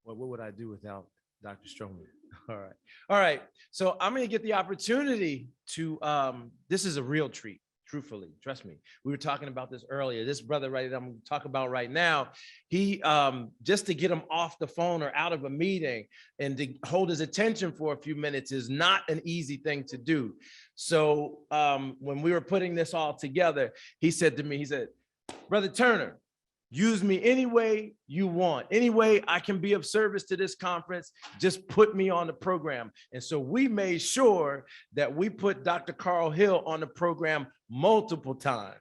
Well, what would I do without Dr. Stroman? All right. All right. So I'm going to get the opportunity to, this is a real treat, truthfully, trust me. We were talking about this earlier. This brother right that I'm going to talk about right now, he, just to get him off the phone or out of a meeting and to hold his attention for a few minutes is not an easy thing to do. So when we were putting this all together, he said to me, he said, Brother Turner, use me any way you want. Any way I can be of service to this conference, just put me on the program. And so we made sure that we put Dr. Carl Hill on the program multiple times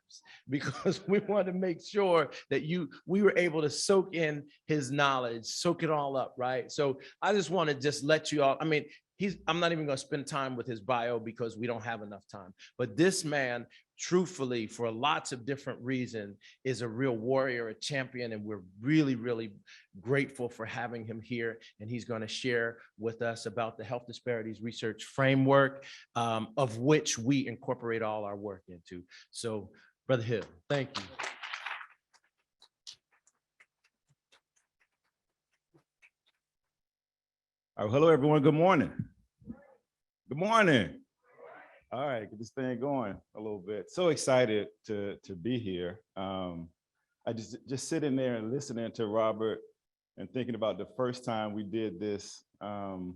because we wanted to make sure that we were able to soak in his knowledge, soak it all up, right? So I just want to just let you all, I mean, I'm not even going to spend time with his bio because we don't have enough time. But this man, truthfully, for lots of different reasons, is a real warrior, a champion, and we're really, really grateful for having him here. And he's going to share with us about the health disparities research framework, of which we incorporate all our work into. So, Brother Hill, thank you. All right, hello, everyone. Good morning. Good morning. All right, get this thing going a little bit. So excited to be here. I just sitting there and listening to Robert and thinking about the first time we did this. And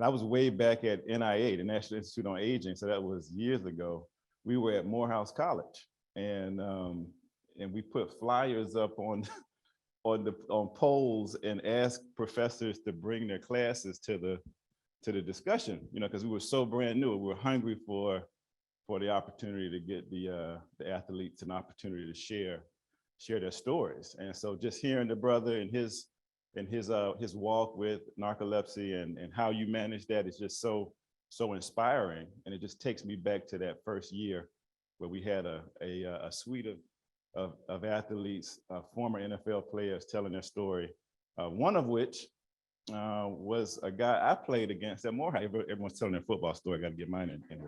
I was way back at NIA, the National Institute on Aging. So that was years ago. We were at Morehouse College, and we put flyers up on polls and asked professors to bring their classes to the discussion, because we were so brand new. We were hungry for the opportunity to get the athletes an opportunity to share their stories. And so just hearing the brother and his walk with narcolepsy and how you manage that is just so inspiring. And it just takes me back to that first year where we had a suite of athletes, former NFL players telling their story, one of which was a guy I played against at Morehouse. Everyone's telling their football story, I got to get mine in.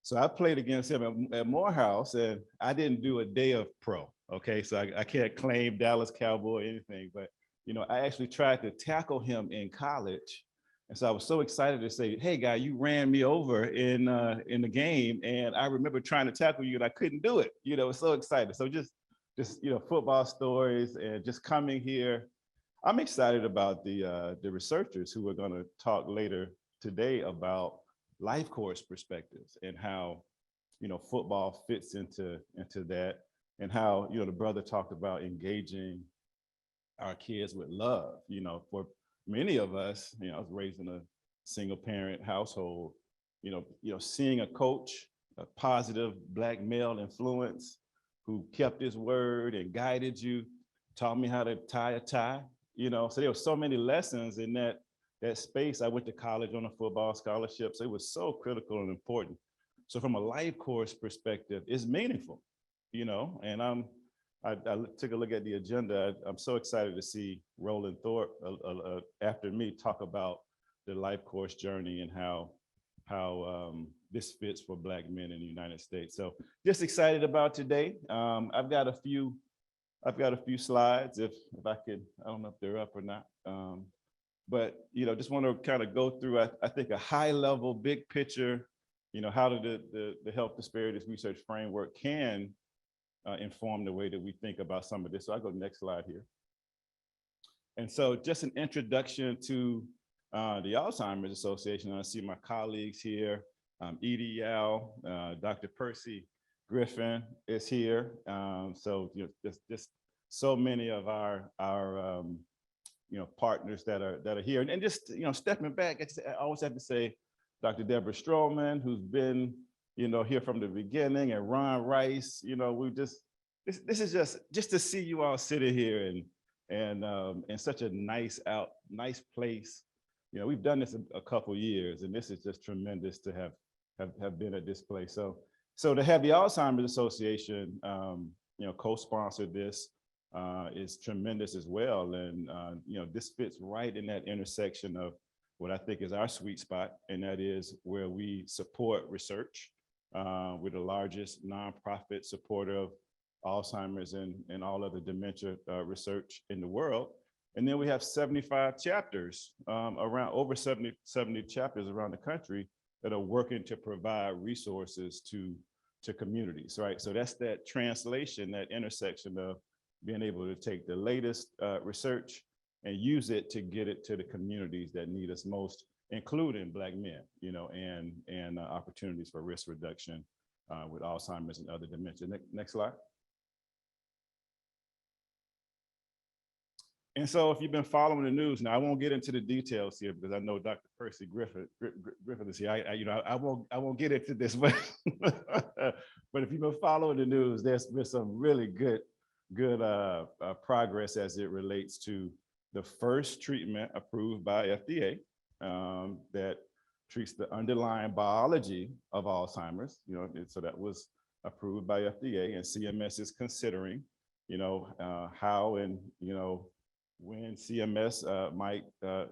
So I played against him at Morehouse, and I didn't do a day of pro, okay? So I can't claim Dallas Cowboy or anything, but I actually tried to tackle him in college. And so I was so excited to say, hey, guy, you ran me over in the game, and I remember trying to tackle you, and I couldn't do it. I was so excited. So just football stories and just coming here. I'm excited about the researchers who are going to talk later today about life course perspectives and how football fits into that, and how the brother talked about engaging our kids with love. For many of us, I was raised in a single parent household, seeing a coach, a positive Black male influence who kept his word and guided you, taught me how to tie a tie, so there were so many lessons in that space. I went to college on a football scholarship, so it was so critical and important. So from a life course perspective, it's meaningful, and I took a look at the agenda. I'm so excited to see Roland Thorpe after me talk about the life course journey and how this fits for Black men in the United States. So just excited about today. I've got a few slides if I could. I don't know if they're up or not. But just want to kind of go through, I think, a high level, big picture, how the health disparities research framework can inform the way that we think about some of this. So I'll go to the next slide here. And so just an introduction to the Alzheimer's Association. I see my colleagues here, Edie Yao, Dr. Percy Griffin is here. So just so many of our partners that are here. And just stepping back, I always have to say Dr. Deborah Stroman, who's been here from the beginning, and Ron Rice. We this is just to see you all sitting here and in such a nice place. We've done this a couple years, and this is just tremendous to have been at this place. So to have the Alzheimer's Association co-sponsor this is tremendous as well. And this fits right in that intersection of what I think is our sweet spot, and that is where we support research. We're the largest nonprofit supporter of Alzheimer's and all other dementia research in the world. And then we have 75 chapters around over 70 chapters around the country that are working to provide resources to communities, right? So that's that translation, that intersection of being able to take the latest research and use it to get it to the communities that need us most, including Black men, you know, and opportunities for risk reduction with Alzheimer's and other dementia. Next slide. And so if you've been following the news, now I won't get into the details here because I know Dr. Percy Griffith is here. I won't get into this, but but if you've been following the news, there's been some really good progress as it relates to the first treatment approved by FDA that treats the underlying biology of Alzheimer's. You know, so that was approved by FDA, and CMS is considering, you know, how and when CMS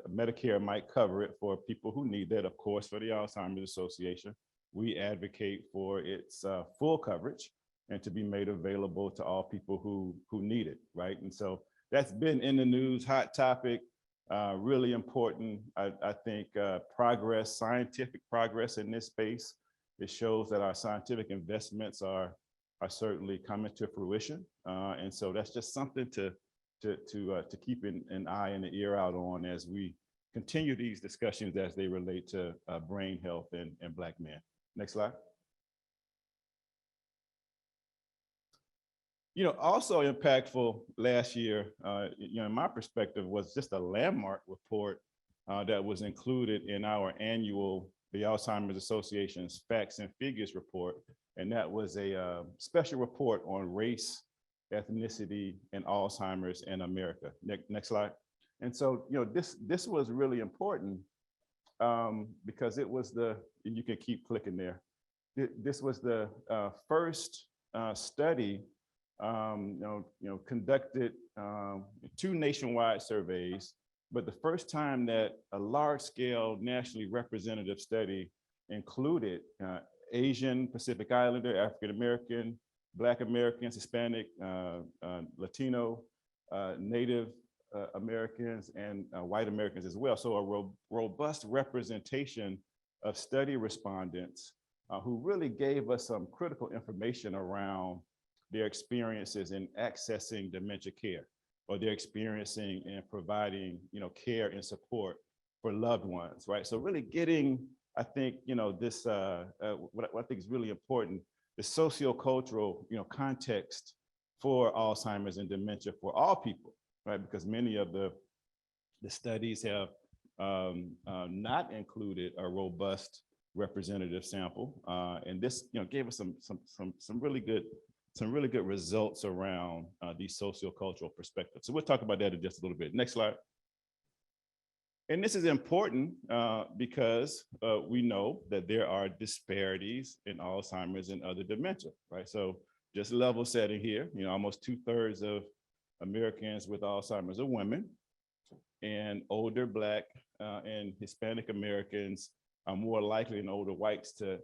Medicare might cover it for people who need that. Of course, for the Alzheimer's Association, we advocate for its full coverage and to be made available to all people who need it, right? And so that's been in the news, hot topic, really important. I think progress, scientific progress in this space. It shows that our scientific investments are certainly coming to fruition, and so that's just something to keep an eye and an ear out on as we continue these discussions as they relate to brain health and Black men. Next slide. You know, also impactful last year, in my perspective, was just a landmark report that was included in our annual, the Alzheimer's Association's Facts and Figures report. And that was a special report on race, ethnicity, and Alzheimer's in America. Next slide. And so, this was really important because it was you can keep clicking there. This was the first study, conducted 2 nationwide surveys, but the first time that a large-scale, nationally representative study included Asian, Pacific Islander, African American, Black Americans, Hispanic, Latino, Native Americans, and white Americans as well. So a robust representation of study respondents who really gave us some critical information around their experiences in accessing dementia care, or their experiencing and providing, care and support for loved ones, right? So really getting, I think, this, what I think is really important, the sociocultural, context for Alzheimer's and dementia for all people, right? Because many of the studies have not included a robust representative sample, and this, gave us some really good results around these sociocultural perspectives. So we'll talk about that in just a little bit. Next slide. And this is important because we know that there are disparities in Alzheimer's and other dementia, right? So just level setting here, almost 2/3 of Americans with Alzheimer's are women, and older Black and Hispanic Americans are more likely than older whites to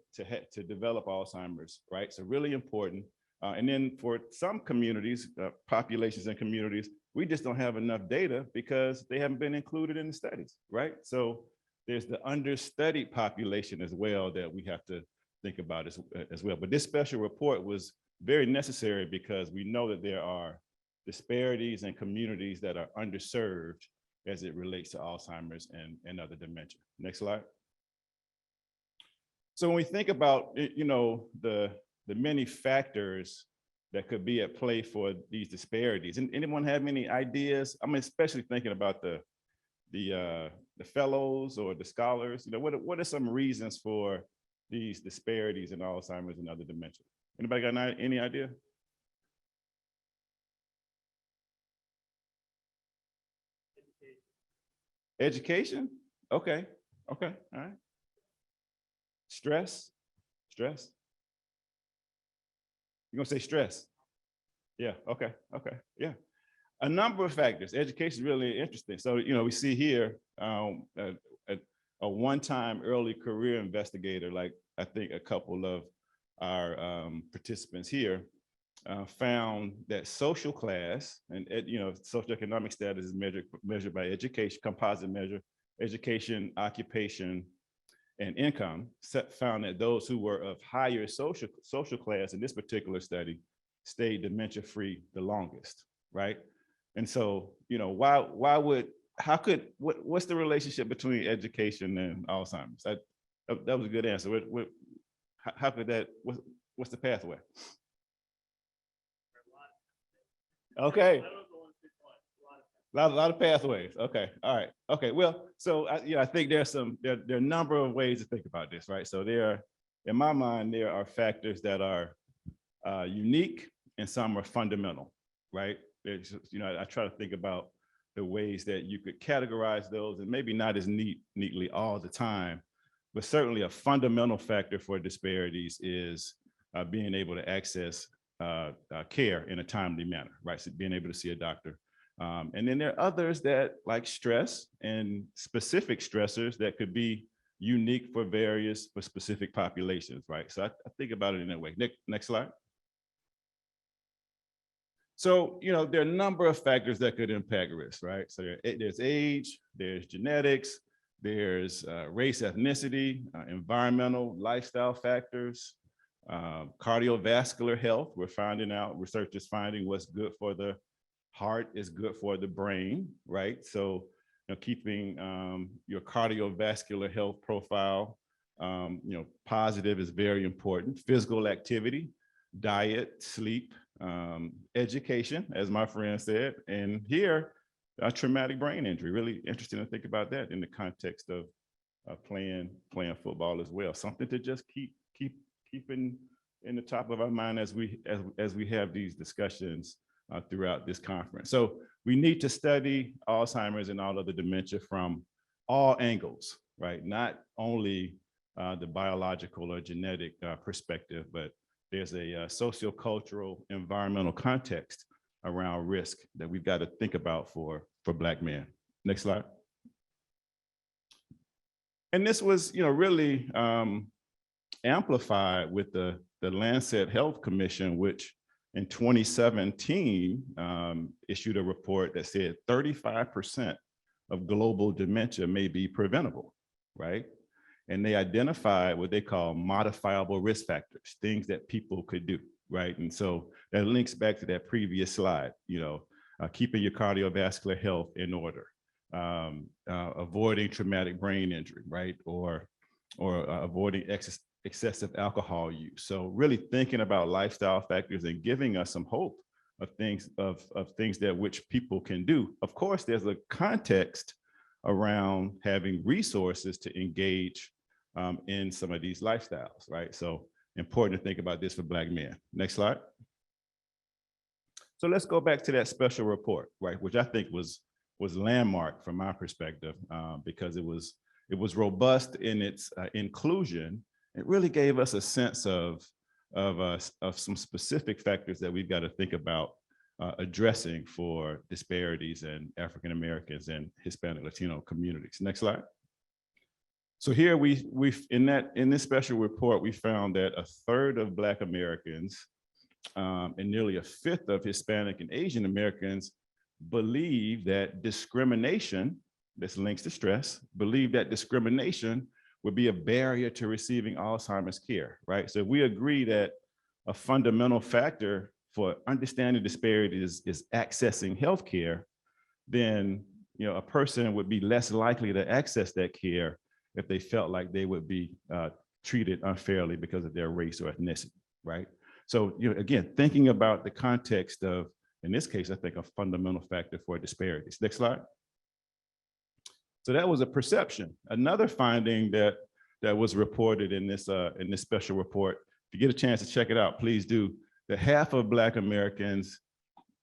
develop Alzheimer's, right? So really important. And then for some communities, populations and communities, we just don't have enough data because they haven't been included in the studies, right? So there's the understudied population as well that we have to think about as well. But this special report was very necessary because we know that there are disparities in communities that are underserved as it relates to Alzheimer's and other dementia. Next slide. So when we think about, the many factors that could be at play for these disparities, and anyone have any ideas? I'm especially thinking about the fellows or the scholars. What are some reasons for these disparities in Alzheimer's and other dementia? Anybody got any idea? Education? Okay, all right. Stress? You're gonna say stress? Yeah, okay, yeah. A number of factors. Education is really interesting. So, we see here a one-time early career investigator, like I think a couple of our participants here, found that social class and socioeconomic status is measured by education, composite measure, education, occupation, and income. Found that those who were of higher social class in this particular study stayed dementia-free the longest, right? And so, what's the relationship between education and Alzheimer's? That was a good answer. How could that? What's the pathway? Okay. A lot of pathways. Okay. All right. Okay. Well, so I think there are a number of ways to think about this, right? So in my mind, there are factors that are unique and some are fundamental, right? I try to think about the ways that you could categorize those, and maybe not as neatly all the time, but certainly a fundamental factor for disparities is being able to access care in a timely manner, right? So being able to see a doctor. And then there are others that like stress and specific stressors that could be unique for specific populations, right? So I think about it in that way. Next slide. So, there are a number of factors that could impact risk, right? So there's age, there's genetics, there's race, ethnicity, environmental, lifestyle factors, cardiovascular health. We're finding out, research is finding what's good for the heart is good for the brain, right? So, keeping your cardiovascular health profile, positive is very important. Physical activity, diet, sleep, education, as my friend said, and here, a traumatic brain injury. Really interesting to think about that in the context of playing football as well. Something to just keep in the top of our mind as we have these discussions throughout this conference. So we need to study Alzheimer's and all other dementia from all angles, right? Not only the biological or genetic perspective, but there's a sociocultural, environmental context around risk that we've got to think about for Black men. Next slide. And this was, really amplified with the Lancet Health Commission, which in 2017 issued a report that said 35% of global dementia may be preventable, right? And they identified what they call modifiable risk factors, things that people could do, right? And so that links back to that previous slide, keeping your cardiovascular health in order, avoiding traumatic brain injury, right? Or avoiding excessive alcohol use. So really thinking about lifestyle factors and giving us some hope of things that which people can do. Of course, there's a context around having resources to engage in some of these lifestyles, right? So important to think about this for Black men. Next slide. So let's go back to that special report, right? Which I think was landmark from my perspective because it was robust in its inclusion. It really gave us a sense of some specific factors that we've got to think about addressing for disparities in African Americans and Hispanic Latino communities. Next slide. So here in this special report, we found that 1/3 of Black Americans and nearly 1/5 of Hispanic and Asian Americans believe that discrimination, this links to stress, believe that discrimination would be a barrier to receiving Alzheimer's care, right? So if we agree that a fundamental factor for understanding disparities is accessing healthcare, then a person would be less likely to access that care if they felt like they would be treated unfairly because of their race or ethnicity, right? So again, thinking about the context of, in this case, I think a fundamental factor for disparities. Next slide. So that was a perception. Another finding that was reported in this special report, if you get a chance to check it out, please do, that half of Black Americans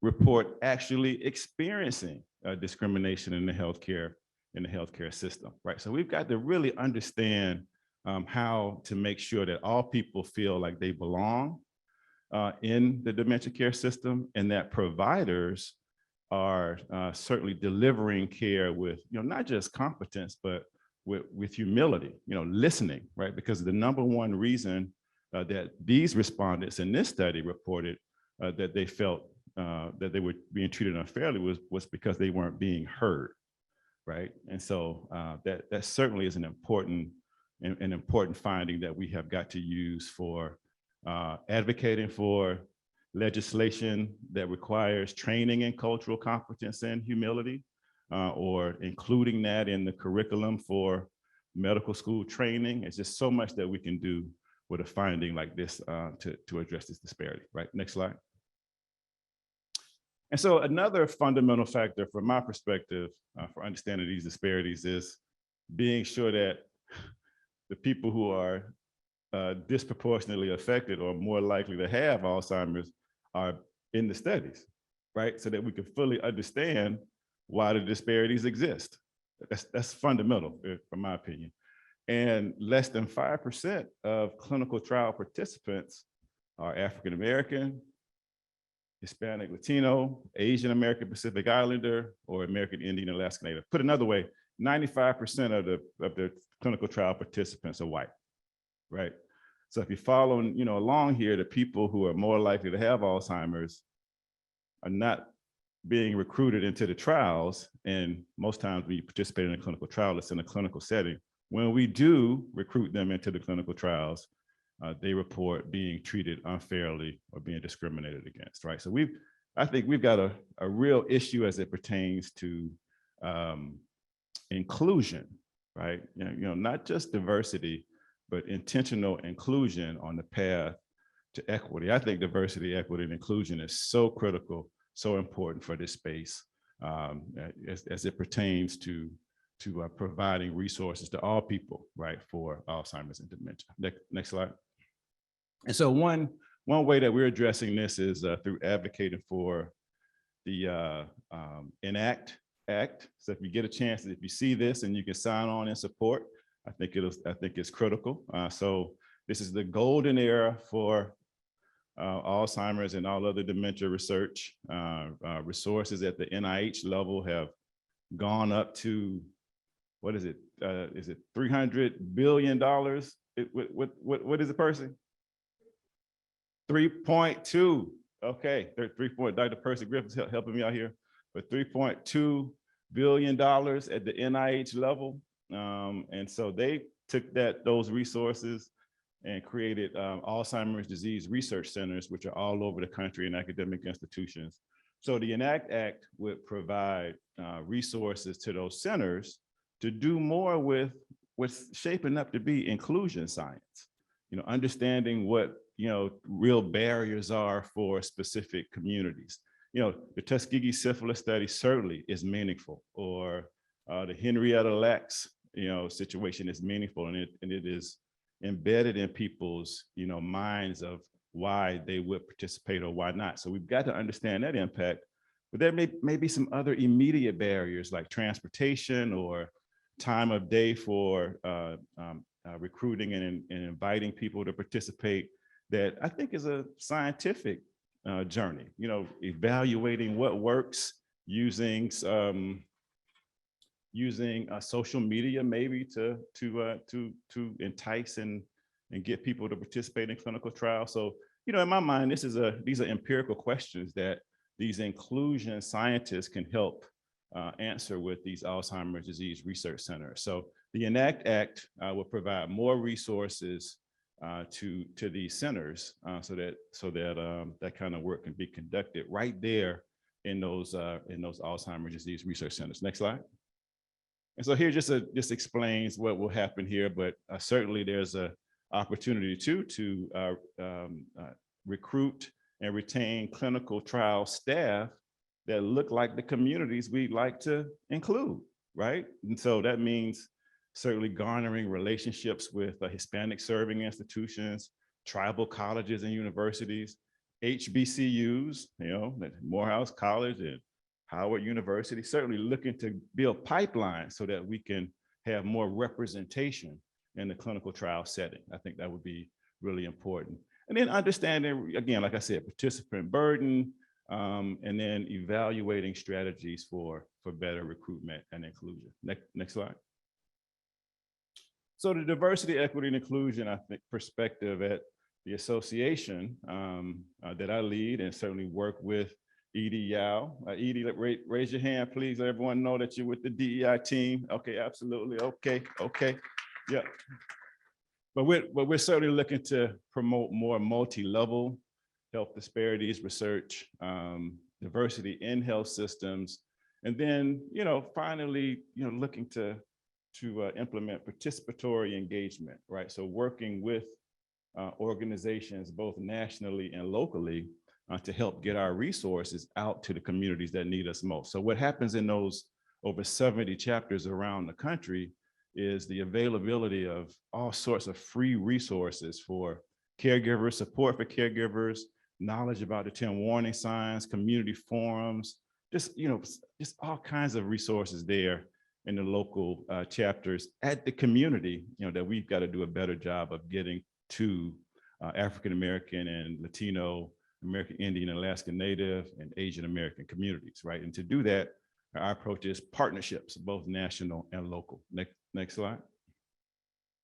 report actually experiencing discrimination in the healthcare system, right? So we've got to really understand how to make sure that all people feel like they belong in the dementia care system, and that providers are certainly delivering care with, not just competence, but with humility, listening, right? Because the number one reason that these respondents in this study reported that they felt that they were being treated unfairly was because they weren't being heard, right? And so that certainly is an important finding that we have got to use for advocating for legislation that requires training in cultural competence and humility, or including that in the curriculum for medical school training. It's just so much that we can do with a finding like this to address this disparity, right? Next slide. And so another fundamental factor from my perspective for understanding these disparities is being sure that the people who are disproportionately affected or more likely to have Alzheimer's are in the studies, right? So that we can fully understand why the disparities exist. That's fundamental, from my opinion. And less than 5% of clinical trial participants are African American, Hispanic, Latino, Asian American, Pacific Islander, or American Indian, Alaska Native. Put another way, 95% of the clinical trial participants are white, right? So if you're following, along here, the people who are more likely to have Alzheimer's are not being recruited into the trials. And most times when you participate in a clinical trial, it's in a clinical setting. When we do recruit them into the clinical trials, they report being treated unfairly or being discriminated against, right? So I think we've got a real issue as it pertains to inclusion, right? Not just diversity, but intentional inclusion on the path to equity. I think diversity, equity, and inclusion is so critical, so important for this space as it pertains to providing resources to all people, right, for Alzheimer's and dementia. Next slide. And so one way that we're addressing this is through advocating for the ENACT Act. So if you get a chance, if you see this and you can sign on and support, I think it's critical. So this is the golden era for Alzheimer's and all other dementia research. Resources at the NIH level have gone up to, what is it? Is it $300 billion? What is the person? 3.2. Okay, 3. Dr. Percy Griffith's helping me out here, but $3.2 billion at the NIH level. And so they took those resources and created Alzheimer's disease research centers, which are all over the country in academic institutions. So the ENACT Act would provide resources to those centers to do more with what's shaping up to be inclusion science, understanding what, real barriers are for specific communities. The Tuskegee syphilis study certainly is meaningful, or the Henrietta Lacks, situation is meaningful, and it is embedded in people's, minds of why they would participate or why not. So we've got to understand that impact, but there may be some other immediate barriers like transportation or time of day for recruiting and inviting people to participate, that I think is a scientific journey, evaluating what works, using social media maybe to entice and get people to participate in clinical trials. So, in my mind, these are empirical questions that these inclusion scientists can help answer with these Alzheimer's disease research centers. So the ENACT Act will provide more resources to these centers so that kind of work can be conducted right there in those Alzheimer's disease research centers. Next slide. And so here just explains what will happen here, but certainly there's an opportunity to recruit and retain clinical trial staff that look like the communities we'd like to include, right? And so that means certainly garnering relationships with Hispanic serving institutions, tribal colleges and universities, HBCUs, Morehouse College and Howard University, certainly looking to build pipelines so that we can have more representation in the clinical trial setting. I think that would be really important. And then understanding, again, like I said, participant burden, and then evaluating strategies for better recruitment and inclusion. Next slide. So the diversity, equity, and inclusion, I think, perspective at the association that I lead and certainly work with Edie Yao. Edie, raise your hand, please. Let everyone know that you're with the DEI team. Okay, absolutely. Okay. Yeah. But we're certainly looking to promote more multi-level health disparities research, diversity in health systems, and then finally looking to implement participatory engagement, right? So working with organizations both nationally and locally to help get our resources out to the communities that need us most. So what happens in those over 70 chapters around the country is the availability of all sorts of free resources for caregivers, support for caregivers, knowledge about the 10 warning signs, community forums, just all kinds of resources there in the local chapters at the community, that we've got to do a better job of getting to African-American and Latino, American Indian, Alaska Native, and Asian American communities, right? And to do that, our approach is partnerships, both national and local. Next slide.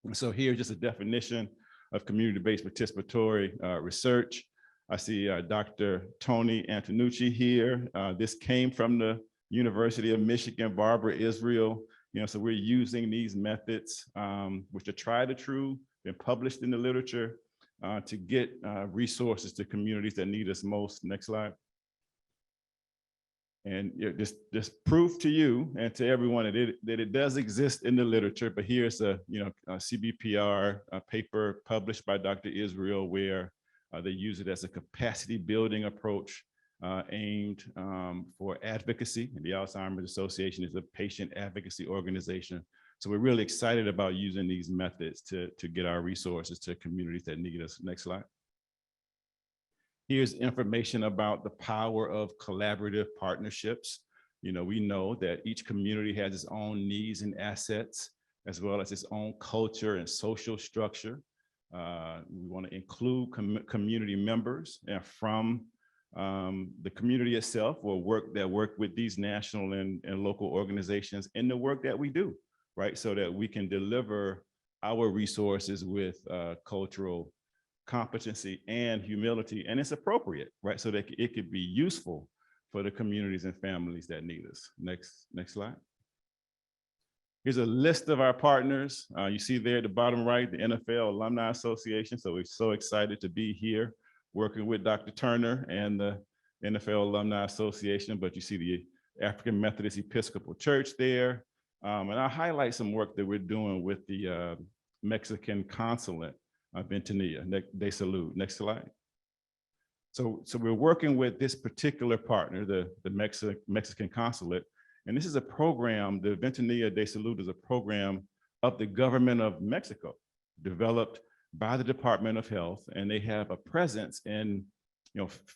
And so here's just a definition of community-based participatory research. I see Dr. Tony Antonucci here. This came from the University of Michigan, Barbara Israel. So we're using these methods, which are tried and true, been published in the literature, to get resources to communities that need us most. Next slide. And just proof to you and to everyone that it does exist in the literature. But here's a CBPR paper published by Dr. Israel, where they use it as a capacity building approach aimed for advocacy. And the Alzheimer's Association is a patient advocacy organization. So we're really excited about using these methods to get our resources to communities that need us. Next slide. Here's information about the power of collaborative partnerships. We know that each community has its own needs and assets, as well as its own culture and social structure. We want to include community members from the community itself, or work with these national and local organizations in the work that we do, right? So that we can deliver our resources with cultural competency and humility, and it's appropriate, right? So that it could be useful for the communities and families that need us. Next slide. Here's a list of our partners. You see there at the bottom right, the NFL Alumni Association. So we're so excited to be here working with Dr. Turner and the NFL Alumni Association, but you see the African Methodist Episcopal Church there. And I'll highlight some work that we're doing with the Mexican Consulate Ventanilla de Salud. Next slide. So we're working with this particular partner, the Mexican Consulate, and this is a program, the Ventanilla de Salud is a program of the government of Mexico, developed by the Department of Health, and they have a presence in,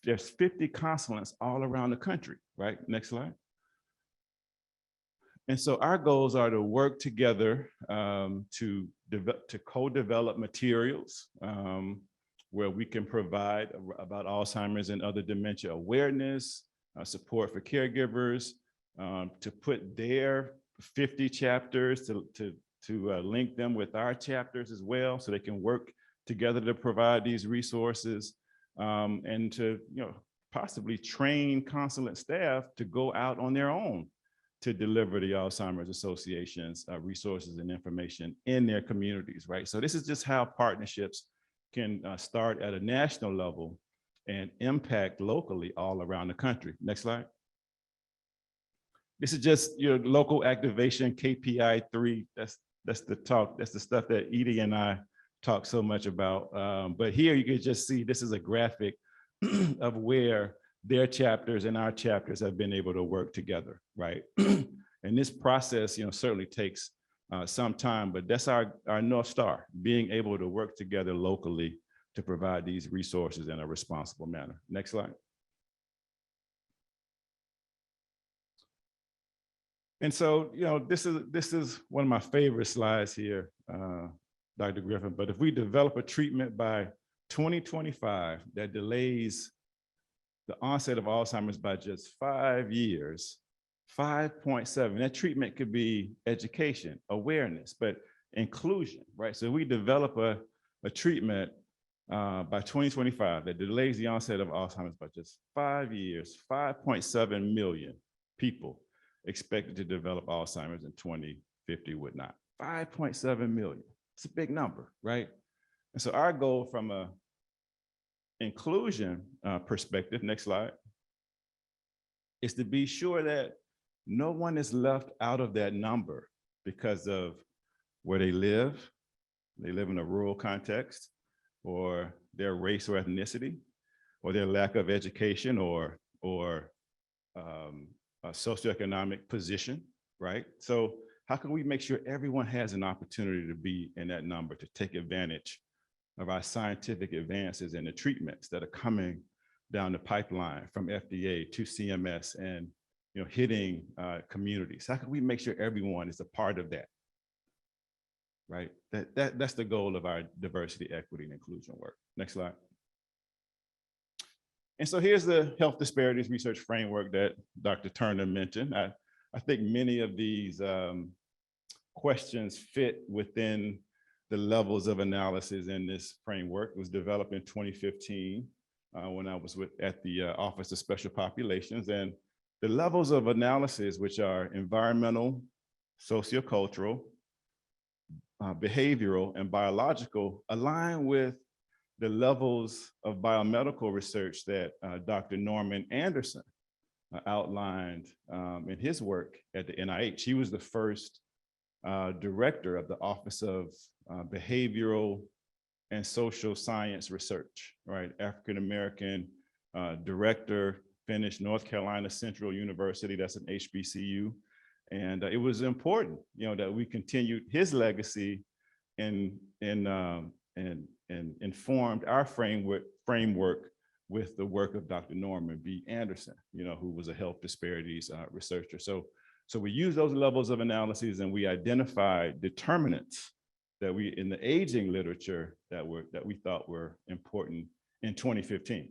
there's 50 consulates all around the country, right? Next slide. And so our goals are to work together to co-develop materials where we can provide about Alzheimer's and other dementia awareness, support for caregivers, to put their 50 chapters to link them with our chapters as well, so they can work together to provide these resources, and to possibly train consulate staff to go out on their own to deliver the Alzheimer's Association's resources and information in their communities, right? So this is just how partnerships can start at a national level and impact locally all around the country. Next slide. This is just your local activation, KPI 3. That's the talk. That's the stuff that Edie and I talk so much about. But here you can just see this is a graphic of where their chapters and our chapters have been able to work together, right? And this process, certainly takes some time, but that's our North Star, being able to work together locally to provide these resources in a responsible manner. Next slide. And so, this is one of my favorite slides here, Dr. Griffin, but if we develop a treatment by 2025 that delays the onset of Alzheimer's by just 5 years, 5.7, that treatment could be education, awareness, but inclusion, right? So we develop a treatment by 2025, that delays the onset of Alzheimer's by just 5 years, 5.7 million people expected to develop Alzheimer's in 2050 would not. 5.7 million. It's a big number, right? And so our goal from a inclusion perspective, next slide, is to be sure that no one is left out of that number because of where they live in a rural context, or their race or ethnicity, or their lack of education or a socioeconomic position, right? So how can we make sure everyone has an opportunity to be in that number, to take advantage of our scientific advances and the treatments that are coming down the pipeline from FDA to CMS and hitting communities? How can we make sure everyone is a part of that? Right? That's the goal of our diversity, equity, and inclusion work. Next slide. And so here's the health disparities research framework that Dr. Turner mentioned. I think many of these questions fit within the levels of analysis in this framework. It was developed in 2015 when I was at the Office of Special Populations. And the levels of analysis, which are environmental, sociocultural, behavioral, and biological, align with the levels of biomedical research that Dr. Norman Anderson outlined in his work at the NIH. He was the first director of the Office of Behavioral and Social Science Research, right? African-American director, finished North Carolina Central University, that's an HBCU. And it was important, that we continued his legacy and informed our framework with the work of Dr. Norman B. Anderson, who was a health disparities researcher. So we use those levels of analyses, and we identified determinants that we in the aging literature that we thought were important in 2015.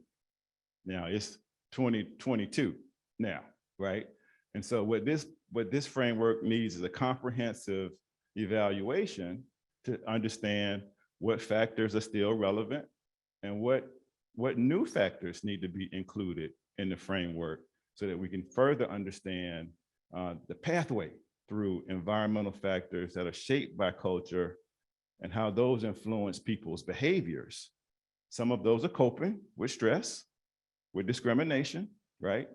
Now it's 2022 now, right? And so what this framework needs is a comprehensive evaluation to understand what factors are still relevant and what new factors need to be included in the framework so that we can further understand the pathway through environmental factors that are shaped by culture and how those influence people's behaviors. Some of those are coping with stress, with discrimination, right?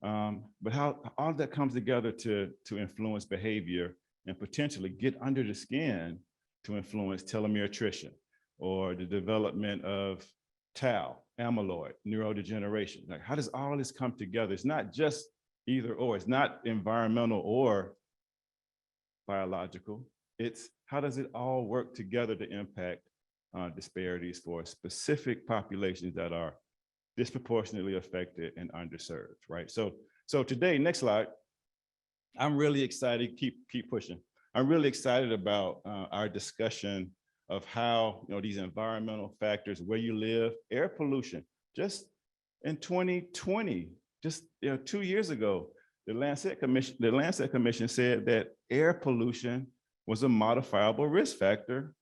But how all of that comes together to influence behavior and potentially get under the skin to influence telomere attrition or the development of tau, amyloid, neurodegeneration. Like, how does all of this come together? It's not just either or, it's not environmental or biological. It's how does it all work together to impact disparities for specific populations that are disproportionately affected and underserved, right? So today, next slide, I'm really excited, keep pushing. I'm really excited about our discussion of how these environmental factors, where you live, air pollution. Just in 2020, just 2 years ago, the Lancet Commission said that air pollution was a modifiable risk factor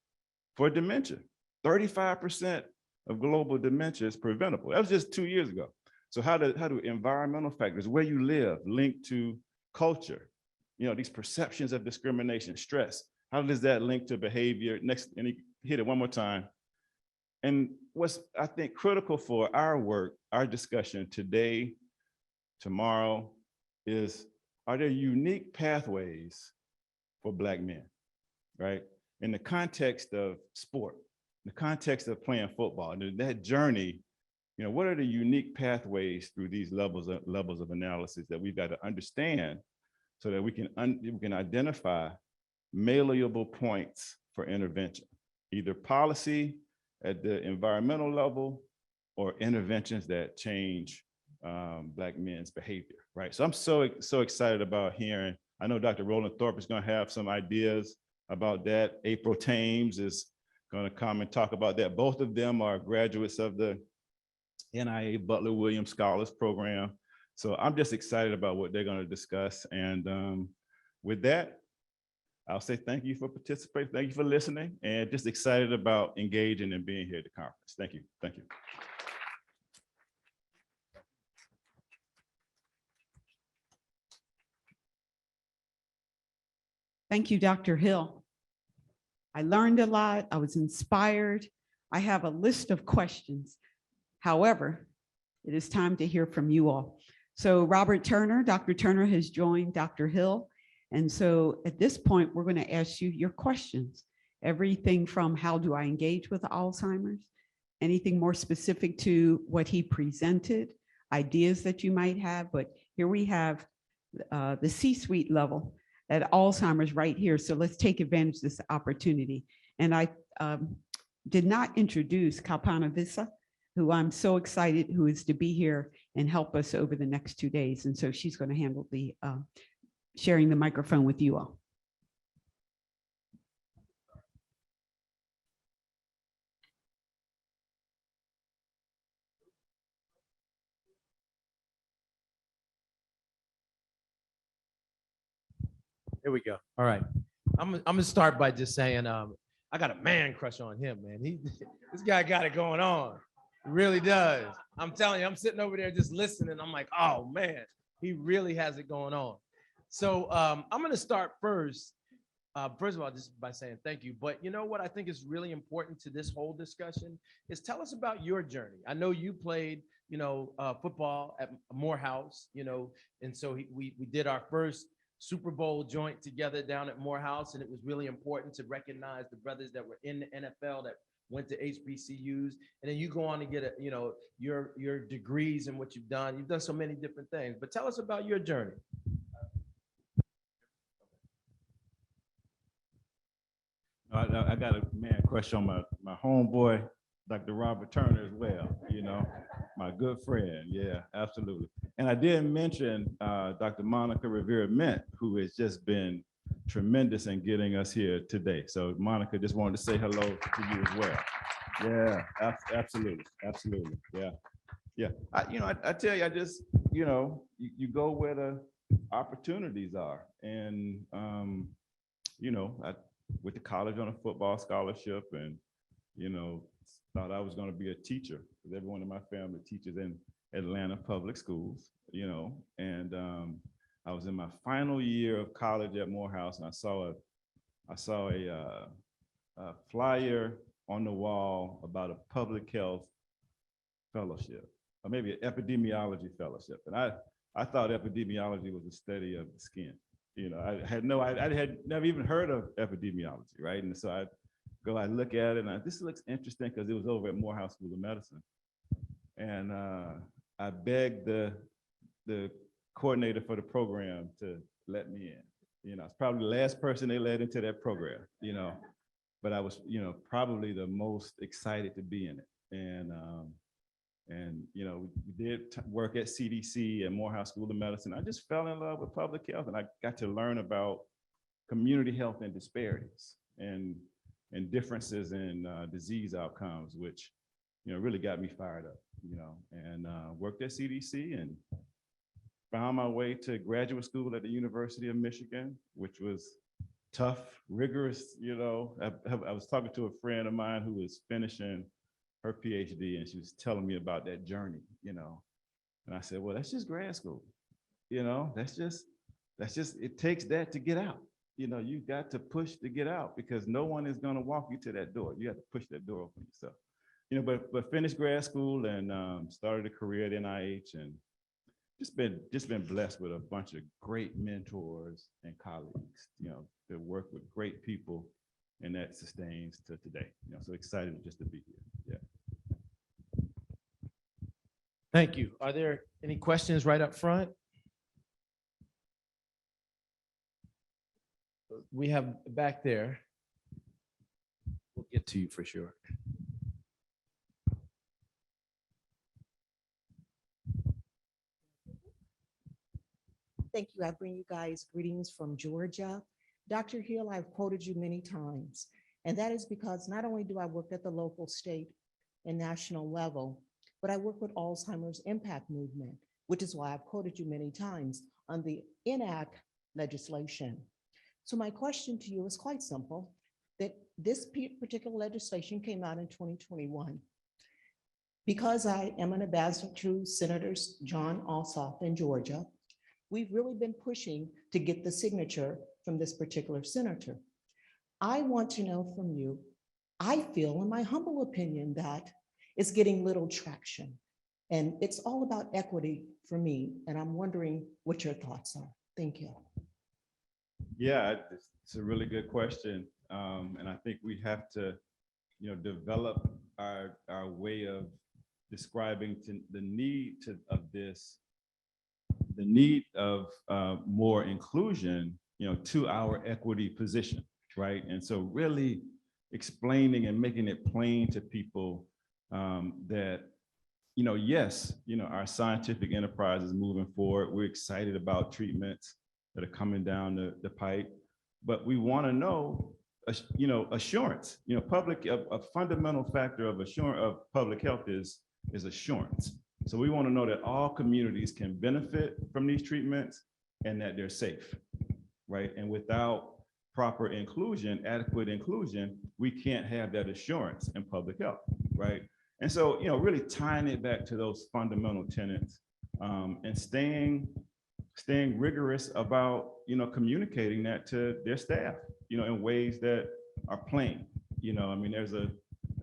for dementia. 35% of global dementia is preventable. That was just 2 years ago. So how do environmental factors, where you live, link to culture? These perceptions of discrimination, stress, how does that link to behavior? Next, and hit it one more time. And what's, I think, critical for our work, our discussion today, tomorrow, is are there unique pathways for Black men, right? In the context of sport, in the context of playing football, and that journey, what are the unique pathways through these levels of analysis that we've got to understand so that we can identify malleable points for intervention, either policy at the environmental level or interventions that change Black men's behavior, right? So I'm so excited about hearing. I know Dr. Roland Thorpe is going to have some ideas about that. April Thames is going to come and talk about that. Both of them are graduates of the NIA Butler Williams Scholars Program. So I'm just excited about what they're going to discuss. And with that, I'll say thank you for participating. Thank you for listening, and just excited about engaging and being here at the conference. Thank you. Thank you. Thank you, Dr. Hill. I learned a lot. I was inspired. I have a list of questions. However, it is time to hear from you all. So Robert Turner, Dr. Turner has joined Dr. Hill. And so at this point, we're going to ask you your questions. Everything from how do I engage with Alzheimer's, anything more specific to what he presented, ideas that you might have, but here we have the C-suite level at Alzheimer's right here. So let's take advantage of this opportunity. And I did not introduce Kalpana Visa, who I'm so excited who is to be here and help us over the next 2 days. And so she's going to handle the sharing the microphone with you all. Here we go. All right. I'm gonna start by just saying I got a man crush on him, man. This guy got it going on. He really does. I'm telling you, I'm sitting over there just listening. I'm like, oh man, he really has it going on. So I'm gonna start first. First of all, just by saying thank you. But you know what I think is really important to this whole discussion is tell us about your journey. I know you played, football at Morehouse, and so we did our first Super Bowl joint together down at Morehouse, and it was really important to recognize the brothers that were in the NFL that went to HBCUs, and then you go on to get your degrees and what you've done. You've done so many different things, but tell us about your journey. I got a man crush on my homeboy, Dr. Robert Turner as well, my good friend. Yeah, absolutely. And I did mention Dr. Monica Rivera-Mint, who has just been tremendous in getting us here today. So Monica, just wanted to say hello to you as well. Yeah, absolutely. Absolutely. Yeah. Yeah. I tell you, I just, you go where the opportunities are. And, I went to college on a football scholarship and, thought I was going to be a teacher because everyone in my family teaches in Atlanta public schools, and I was in my final year of college at Morehouse, and I saw a flyer on the wall about a public health fellowship, or maybe an epidemiology fellowship. And I thought epidemiology was the study of the skin. I had never even heard of epidemiology, right? And so I look at it, and this looks interesting because it was over at Morehouse School of Medicine. And I begged the coordinator for the program to let me in. It's probably the last person they let into that program, but I was, probably the most excited to be in it. And we did work at CDC and Morehouse School of Medicine. I just fell in love with public health, and I got to learn about community health and disparities and differences in disease outcomes, which, really got me fired up, and worked at CDC and found my way to graduate school at the University of Michigan, which was tough, rigorous. I was talking to a friend of mine who was finishing her PhD, and she was telling me about that journey, and I said, well, that's just grad school. That's just, it takes that to get out. You've got to push to get out because no one is going to walk you to that door. You have to push that door open yourself. But finished grad school and started a career at NIH, and just been blessed with a bunch of great mentors and colleagues, that work with great people, and that sustains to today. So excited just to be here. Yeah. Thank you. Are there any questions right up front? We have back there. We'll get to you for sure. Thank you. I bring you guys greetings from Georgia. Dr. Hill, I've quoted you many times, and that is because not only do I work at the local, state, and national level, but I work with Alzheimer's Impact Movement, which is why I've quoted you many times on the ENAC legislation. So my question to you is quite simple, that this particular legislation came out in 2021. Because I am an ambassador to Senator John Ossoff in Georgia, we've really been pushing to get the signature from this particular senator. I want to know from you, I feel, in my humble opinion, that it's getting little traction. And it's all about equity for me. And I'm wondering what your thoughts are. Thank you. Yeah, it's a really good question. And I think we have to, develop our way of describing the need of this, the need of more inclusion, to our equity position, right? And so really explaining and making it plain to people that, yes, our scientific enterprise is moving forward. We're excited about treatments that are coming down the pipe, but we want to know, assurance. A fundamental factor of public health is assurance. So we want to know that all communities can benefit from these treatments and that they're safe, right? And without proper inclusion, adequate inclusion, we can't have that assurance in public health, right? And so, really tying it back to those fundamental tenets and staying rigorous about, communicating that to their staff, in ways that are plain. I mean, there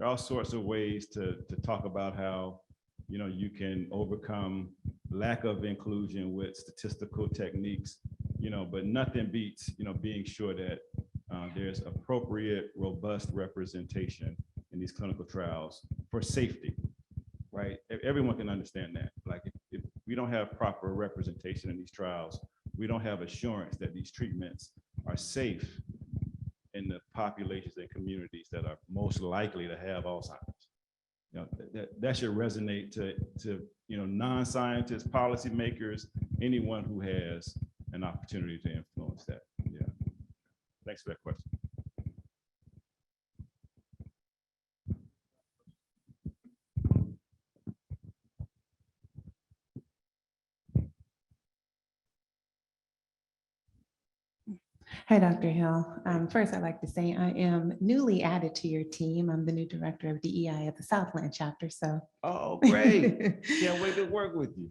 are all sorts of ways to talk about how, you can overcome lack of inclusion with statistical techniques, but nothing beats, being sure that there's appropriate, robust representation in these clinical trials for safety, right? Everyone can understand that. Like if we don't have proper representation in these trials, we don't have assurance that these treatments are safe in the populations and communities that are most likely to have Alzheimer's. That should resonate to non-scientists, policymakers, anyone who has an opportunity to influence that. Yeah. Thanks for that question. Hi, Dr. Hill. First, I'd like to say I am newly added to your team. I'm the new director of DEI at the Southland chapter. So, Oh, great. Can't wait to work with you.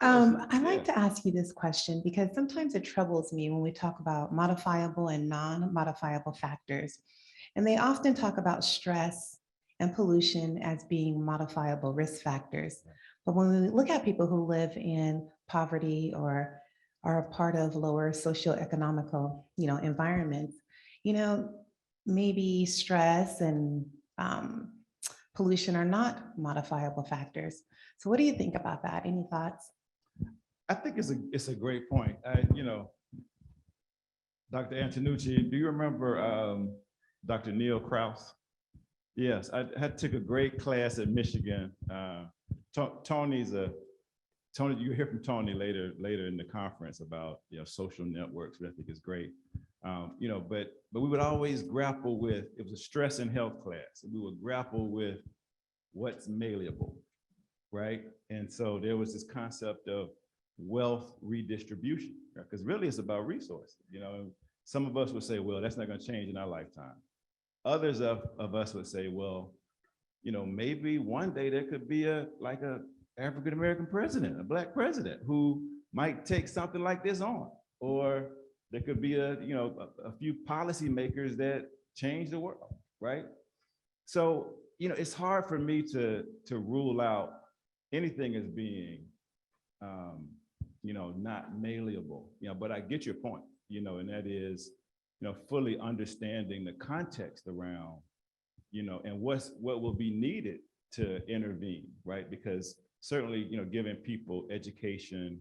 I'd like to ask you this question because sometimes it troubles me when we talk about modifiable and non-modifiable factors. And they often talk about stress and pollution as being modifiable risk factors. But when we look at people who live in poverty or are a part of lower socioeconomical, environments, maybe stress and pollution are not modifiable factors. So what do you think about that? Any thoughts? I think it's a great point. Dr. Antonucci, do you remember Dr. Neil Krause? Yes, I took a great class at Michigan. Tony, you'll hear from Tony later in the conference about social networks, which I think is great. But we would always grapple with, it was a stress and health class. We would grapple with what's malleable, right? And so there was this concept of wealth redistribution, because really it's about resources. Some of us would say, well, that's not going to change in our lifetime. Others of us would say, well, maybe one day there could be a African-American president, a Black president who might take something like this on, or there could be a few policymakers that change the world, right? So, it's hard for me to rule out anything as being, not malleable, but I get your point, and that is, fully understanding the context around, and what will be needed to intervene, right? Because certainly, giving people education,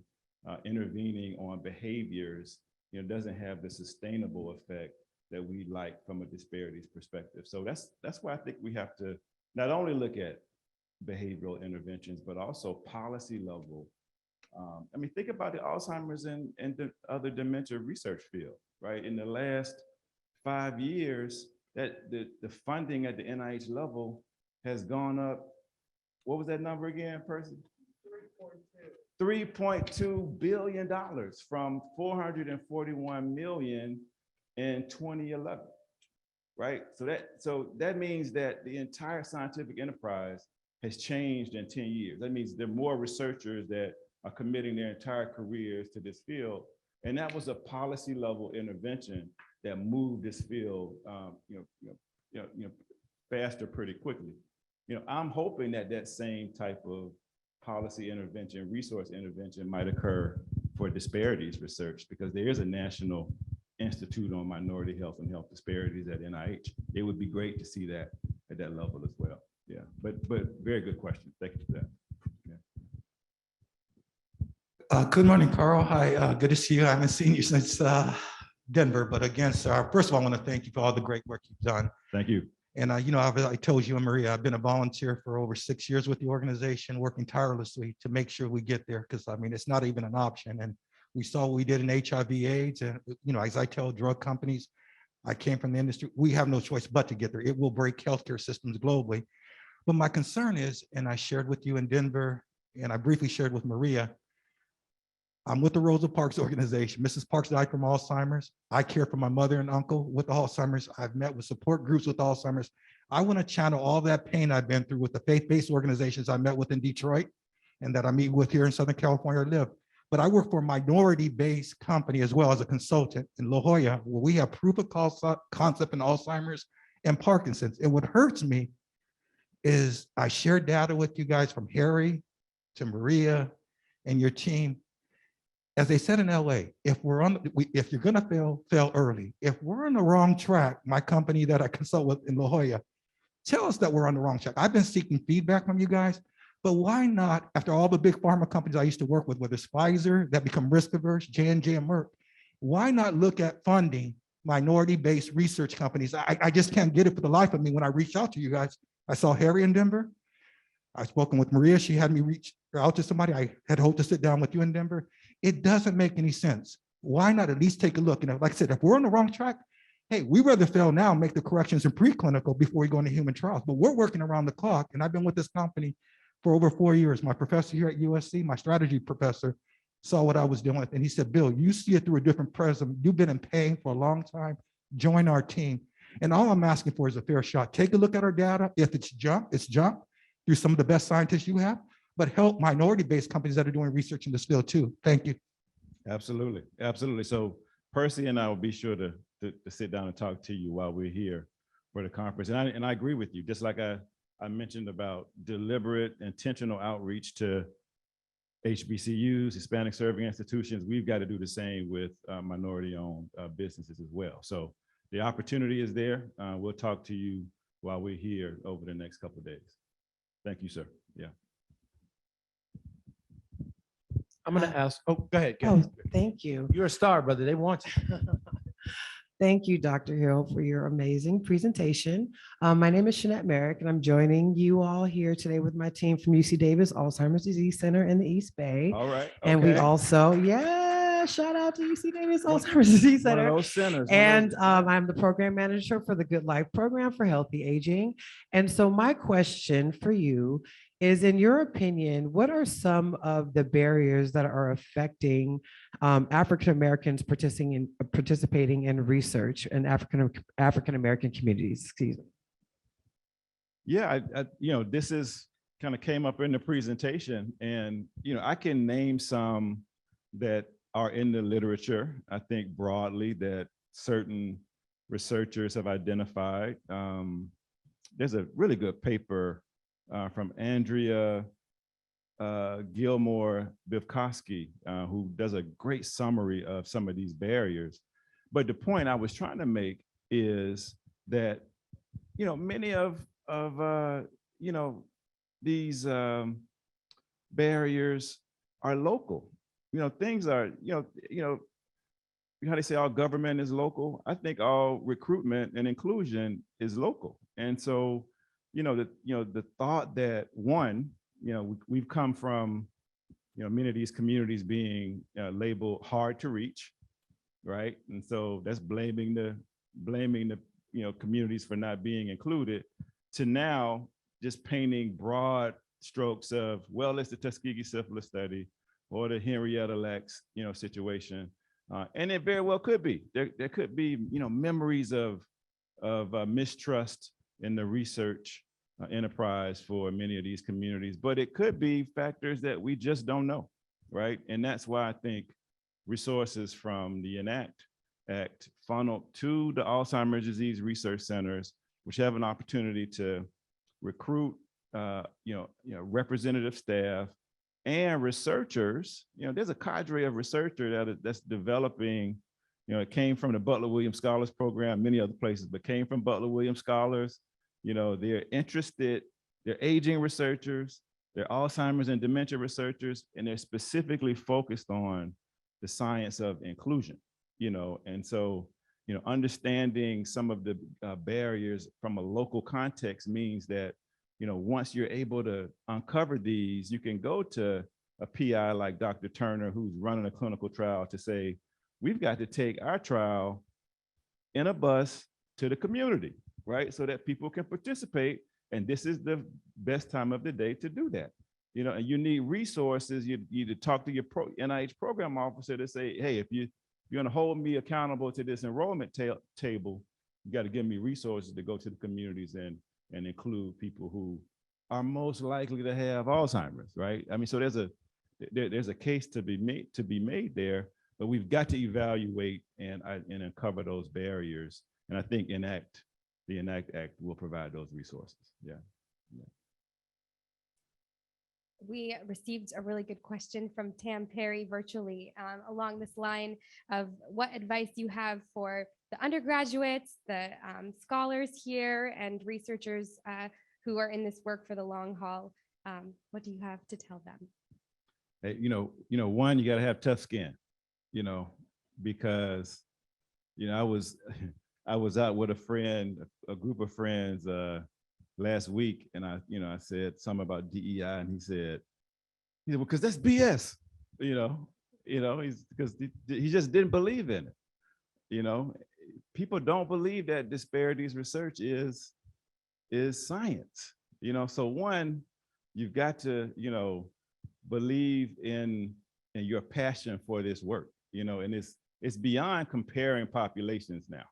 intervening on behaviors, doesn't have the sustainable effect that we like from a disparities perspective. So that's why I think we have to not only look at behavioral interventions, but also policy level. Think about the Alzheimer's and the other dementia research field, right? In the last 5 years, that the funding at the NIH level has gone up. What was that number again, Percy? 3.2 billion from 441 million in 2011, right? So that means that the entire scientific enterprise has changed in 10 years. That means there are more researchers that are committing their entire careers to this field. And that was a policy level intervention that moved this field faster pretty quickly. I'm hoping that that same type of policy intervention, resource intervention might occur for disparities research, because there is a National Institute on Minority Health and Health Disparities at NIH. It would be great to see that at that level as well. Yeah, but very good question. Thank you for that. Good morning, Carl. Hi, good to see you. I haven't seen you since Denver, but again, sir, first of all, I want to thank you for all the great work you've done. Thank you. And I told you and Maria, I've been a volunteer for over 6 years with the organization, working tirelessly to make sure we get there, because I mean, it's not even an option. And we saw what we did in HIV/AIDS, and as I tell drug companies, I came from the industry, we have no choice but to get there. It will break healthcare systems globally. But my concern is, and I shared with you in Denver, and I briefly shared with Maria, I'm with the Rosa Parks organization. Mrs. Parks died from Alzheimer's. I care for my mother and uncle with Alzheimer's. I've met with support groups with Alzheimer's. I want to channel all that pain I've been through with the faith-based organizations I met with in Detroit and that I meet with here in Southern California or live. But I work for a minority-based company as well as a consultant in La Jolla, where we have proof of concept in Alzheimer's and Parkinson's. And what hurts me is I share data with you guys from Harry to Maria and your team. As they said in LA, if you're gonna fail early. If we're on the wrong track, my company that I consult with in La Jolla, tell us that we're on the wrong track. I've been seeking feedback from you guys, but why not, after all the big pharma companies I used to work with, whether it's Pfizer, that become risk averse, J&J and Merck, why not look at funding minority-based research companies? I just can't get it for the life of me when I reach out to you guys. I saw Harry in Denver. I've spoken with Maria. She had me reach out to somebody. I had hoped to sit down with you in Denver. It doesn't make any sense. Why not at least take a look? Like I said, if we're on the wrong track, hey, we rather fail now and make the corrections in preclinical before we go into human trials. But we're working around the clock, and I've been with this company for over 4 years. My professor here at USC, my strategy professor, saw what I was doing, and he said, Bill, you see it through a different prism. You've been in pain for a long time. Join our team. And all I'm asking for is a fair shot. Take a look at our data. If it's junk through some of the best scientists you have, but help minority-based companies that are doing research in this field too. Thank you. Absolutely, absolutely. So Percy and I will be sure to sit down and talk to you while we're here for the conference. And I agree with you. Just like I mentioned about deliberate, intentional outreach to HBCUs, Hispanic serving institutions, we've got to do the same with minority-owned businesses as well. So the opportunity is there. We'll talk to you while we're here over the next couple of days. Thank you, sir. Yeah. I'm gonna ask, go ahead. Oh, thank you. You're a star, brother. They want you. Thank you, Dr. Hill, for your amazing presentation. My name is Shanette Merrick, and I'm joining you all here today with my team from UC Davis Alzheimer's Disease Center in the East Bay. All right. And we okay. also, shout out to UC Davis Alzheimer's Disease One Center. of those centers. And I'm the program manager for the Good Life program for healthy aging. And so my question for you is, in your opinion, what are some of the barriers that are affecting African Americans participating in research in African American communities? Excuse me. Yeah, this is kind of came up in the presentation, and I can name some that are in the literature. I think broadly that certain researchers have identified. There's a really good paper from Andrea Gilmore Bivkowski, who does a great summary of some of these barriers. But the point I was trying to make is that, many of these barriers are local. Things are, how they say all government is local. I think all recruitment and inclusion is local. And so, the thought that we've come from, many of these communities being labeled hard to reach, right? And so that's blaming the communities for not being included, to now just painting broad strokes of, well, it's the Tuskegee syphilis study or the Henrietta Lacks, situation. And it very well could be. There could be, memories of mistrust in the research enterprise for many of these communities, but it could be factors that we just don't know, right? And that's why I think resources from the ENACT Act funneled to the Alzheimer's disease research centers, which have an opportunity to recruit, representative staff and researchers. There's a cadre of researchers that's developing. It came from the Butler Williams Scholars Program, many other places, but came from Butler Williams Scholars. They're interested, they're aging researchers, they're Alzheimer's and dementia researchers, and they're specifically focused on the science of inclusion, and so, understanding some of the barriers from a local context means that, once you're able to uncover these, you can go to a PI like Dr. Turner, who's running a clinical trial, to say, we've got to take our trial in a bus to the community, right? So that people can participate. And this is the best time of the day to do that. And you need resources. You need to talk to your NIH program officer to say, hey, if you're going to hold me accountable to this enrollment table, you got to give me resources to go to the communities and include people who are most likely to have Alzheimer's, right? I mean, so there's a case to be made there, but we've got to evaluate and uncover those barriers. And I think the ENACT Act will provide those resources. Yeah. We received a really good question from Tam Perry virtually along this line of what advice you have for the undergraduates, the scholars here, and researchers who are in this work for the long haul. What do you have to tell them? Hey, one, you got to have tough skin, because, I was out with a group of friends last week, and I said something about DEI, and he said, well, because that's BS, because he just didn't believe in it. People don't believe that disparities research is science, so one, you've got to, believe in your passion for this work, and it's beyond comparing populations now.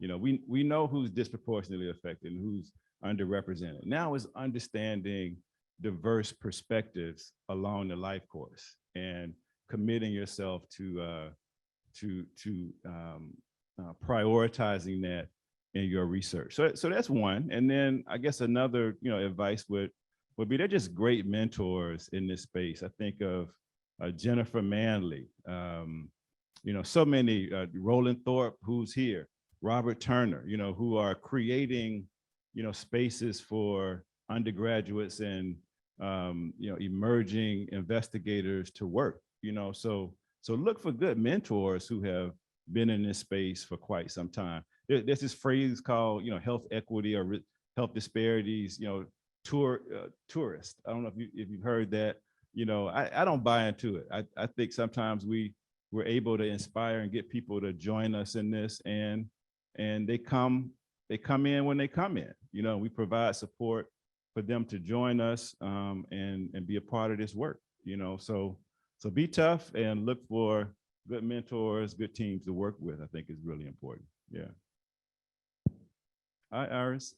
We know who's disproportionately affected and who's underrepresented. Now is understanding diverse perspectives along the life course and committing yourself to prioritizing that in your research. So that's one. And then I guess another, advice would be, they're just great mentors in this space. I think of Jennifer Manley, so many, Roland Thorpe, who's here, Robert Turner, who are creating, spaces for undergraduates and, emerging investigators to work, so look for good mentors who have been in this space for quite some time. There's this phrase called, health equity or health disparities, tourist. I don't know if you've heard that. I don't buy into it. I think sometimes we're able to inspire and get people to join us in this, and they come in when they come in. We provide support for them to join us and be a part of this work. So be tough and look for good mentors, good teams to work with. I think is really important. Yeah. Hi, Iris.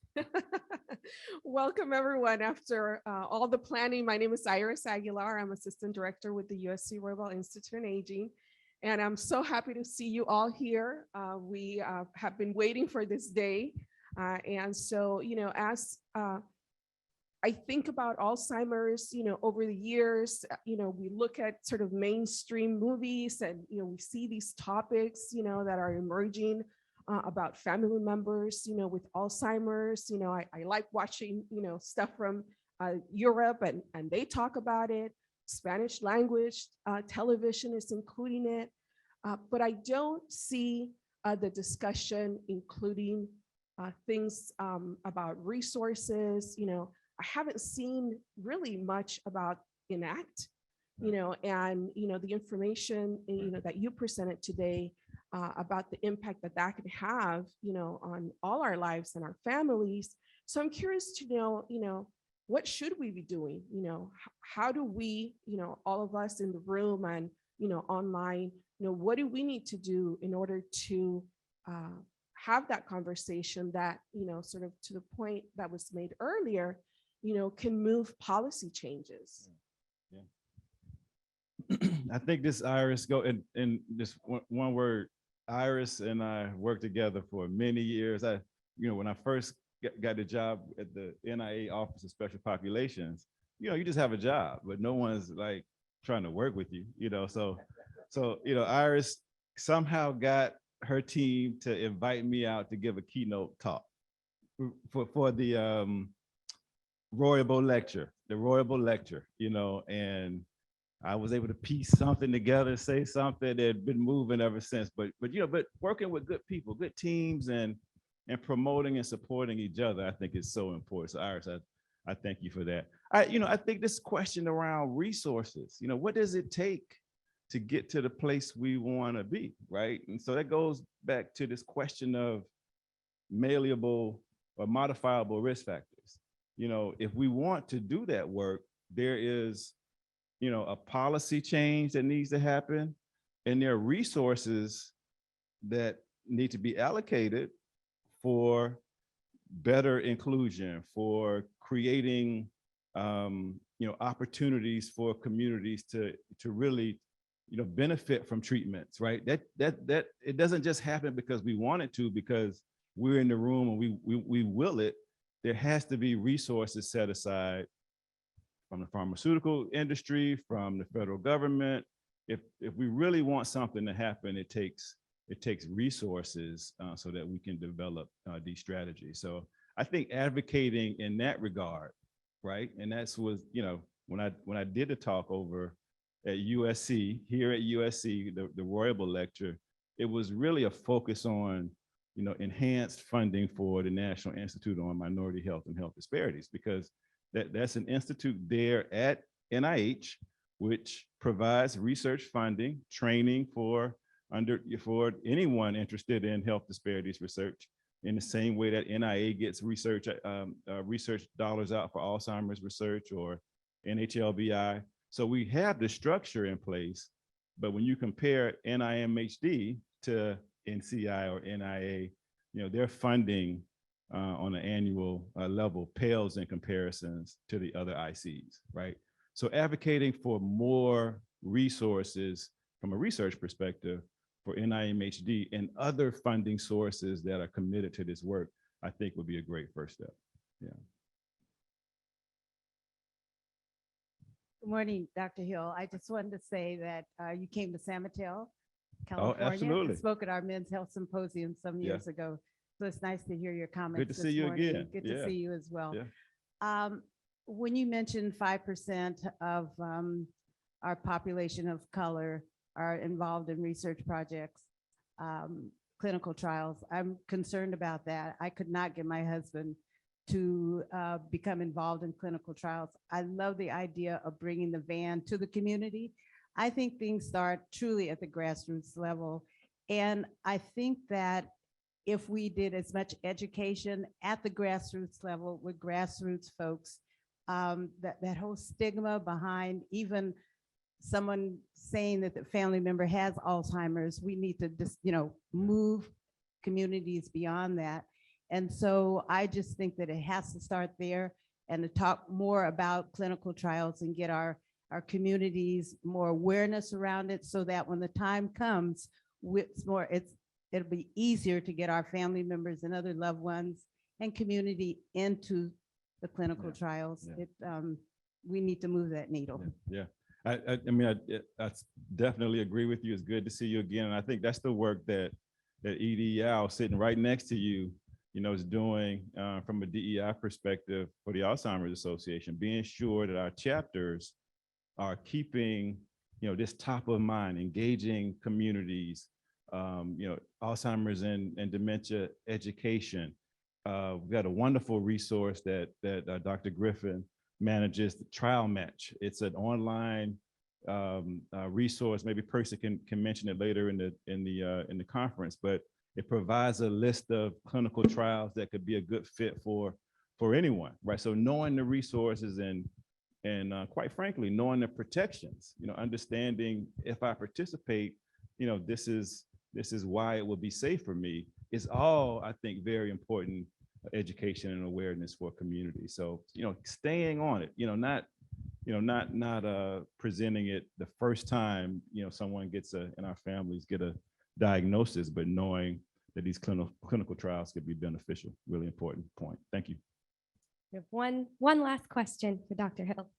Welcome, everyone. After all the planning, my name is Iris Aguilar. I'm Assistant Director with the USC Roybal Institute on Aging. And I'm so happy to see you all here. We have been waiting for this day. And so, as I think about Alzheimer's, over the years, we look at sort of mainstream movies and, we see these topics, that are emerging about family members, with Alzheimer's. I like watching, stuff from Europe and they talk about it. Spanish language television is including it. But I don't see the discussion including things about resources. I haven't seen really much about ENACT, and, the information, that you presented today about the impact that can have, on all our lives and our families. So I'm curious to know, what should we be doing? How do we, all of us in the room and, online, what do we need to do in order to have that conversation that, sort of to the point that was made earlier, can move policy changes. I think this Iris in this one word, Iris and I worked together for many years. When I first got the job at the NIA Office of Special Populations, you just have a job, but no one's like trying to work with you, so Iris somehow got her team to invite me out to give a keynote talk for the Royable lecture, and I was able to piece something together, say something that had been moving ever since. But working with good people, good teams, and promoting and supporting each other, I think is so important. So Iris, I thank you for that. I think this question around resources, what does it take to get to the place we want to be, right? And so that goes back to this question of malleable or modifiable risk factors. If we want to do that work, there is a policy change that needs to happen, and there are resources that need to be allocated for better inclusion, for creating opportunities for communities to really benefit from treatments, right? That it doesn't just happen because we want it to, because we're in the room and we will it. There has to be resources set aside from the pharmaceutical industry, from the federal government. If we really want something to happen, it takes resources so that we can develop these strategies. So I think advocating in that regard, right? And that's was, when I did the talk over at USC, here at USC, the Royable lecture, it was really a focus on, enhanced funding for the National Institute on Minority Health and Health Disparities, because that's an institute there at NIH, which provides research funding, training for anyone interested in health disparities research, in the same way that NIA gets research dollars out for Alzheimer's research or NHLBI. So we have the structure in place, but when you compare NIMHD to NCI or NIA, their funding on an annual level pales in comparisons to the other ICs, right? So advocating for more resources from a research perspective for NIMHD and other funding sources that are committed to this work, I think would be a great first step. Yeah. Good morning, Dr. Hill. I just wanted to say that you came to San Mateo, California, absolutely. and spoke at our Men's Health Symposium some years ago. So it's nice to hear your comments. Good to see you morning. again. Good to see you as well. Yeah. When you mentioned 5% of our population of color are involved in research projects, clinical trials, I'm concerned about that. I could not get my husband to become involved in clinical trials. I love the idea of bringing the van to the community. I think things start truly at the grassroots level. And I think that if we did as much education at the grassroots level with grassroots folks, that whole stigma behind even someone saying that the family member has Alzheimer's, we need to just, move communities beyond that. And so I just think that it has to start there, and to talk more about clinical trials and get our communities more awareness around it, so that when the time comes, it'll be easier to get our family members and other loved ones and community into the clinical trials. We need to move that needle. Yeah. I mean, I definitely agree with you. It's good to see you again. And I think that's the work that Edie Yao, sitting right next to you, is doing from a DEI perspective for the Alzheimer's Association, being sure that our chapters are keeping, this top of mind, engaging communities, Alzheimer's and dementia education. We've got a wonderful resource that Dr. Griffin manages, the Trial Match. It's an online resource. Maybe Percy can mention it later in the conference, but it provides a list of clinical trials that could be a good fit for anyone, right? So knowing the resources and quite frankly, knowing the protections, understanding if I participate, you know, this is why it will be safe for me, is all, I think, very important education and awareness for community. So, you know, staying on it, not presenting it the first time, someone gets and our families get a diagnosis, but knowing that these clinical trials could be beneficial. Really important point. Thank you. We have one last question for Dr. Hill.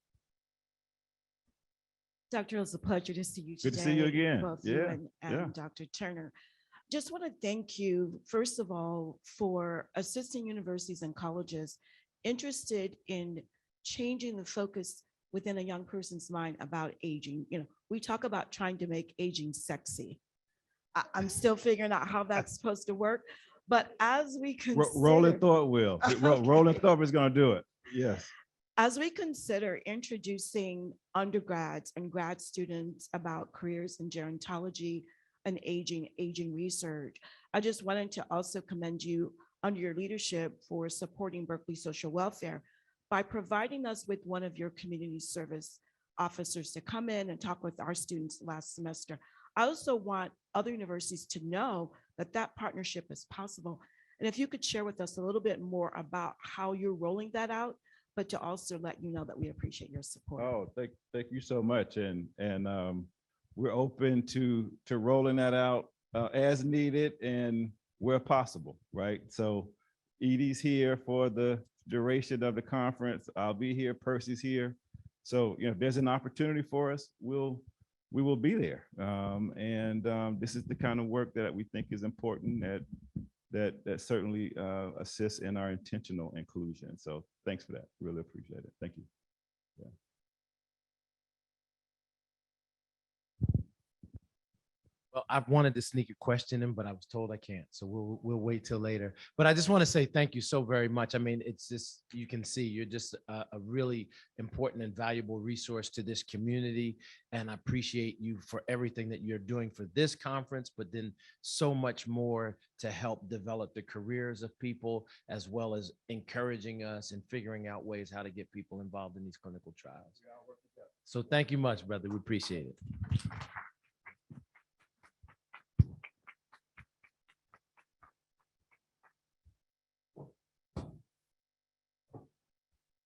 Dr. Hill, it's a pleasure to see you Good today. to see you again. Both you Yeah, and yeah. Dr. Turner. Just want to thank you, first of all, for assisting universities and colleges interested in changing the focus within a young person's mind about aging. We talk about trying to make aging sexy. I'm still figuring out how that's supposed to work, but as we consider. Roland Thorpe will. Roland Thorpe is going to do it. Yes. As we consider introducing undergrads and grad students about careers in gerontology and aging research, I just wanted to also commend you under your leadership for supporting Berkeley Social Welfare by providing us with one of your community service officers to come in and talk with our students last semester. I also want other universities to know that that partnership is possible. And if you could share with us a little bit more about how you're rolling that out, but to also let you know that we appreciate your support. Oh, thank you so much. And we're open to rolling that out as needed and where possible, right? So Edie's here for the duration of the conference. I'll be here, Percy's here. So, if there's an opportunity for us, we will be there. This is the kind of work that we think is important that certainly assists in our intentional inclusion. So thanks for that. Really appreciate it. Thank you. Yeah. Well, I've wanted to sneak a question in, but I was told I can't. So we'll wait till later. But I just want to say thank you so very much. I mean, it's just, you can see you're just a really important and valuable resource to this community. And I appreciate you for everything that you're doing for this conference, but then so much more to help develop the careers of people, as well as encouraging us and figuring out ways how to get people involved in these clinical trials. So thank you much, brother. We appreciate it.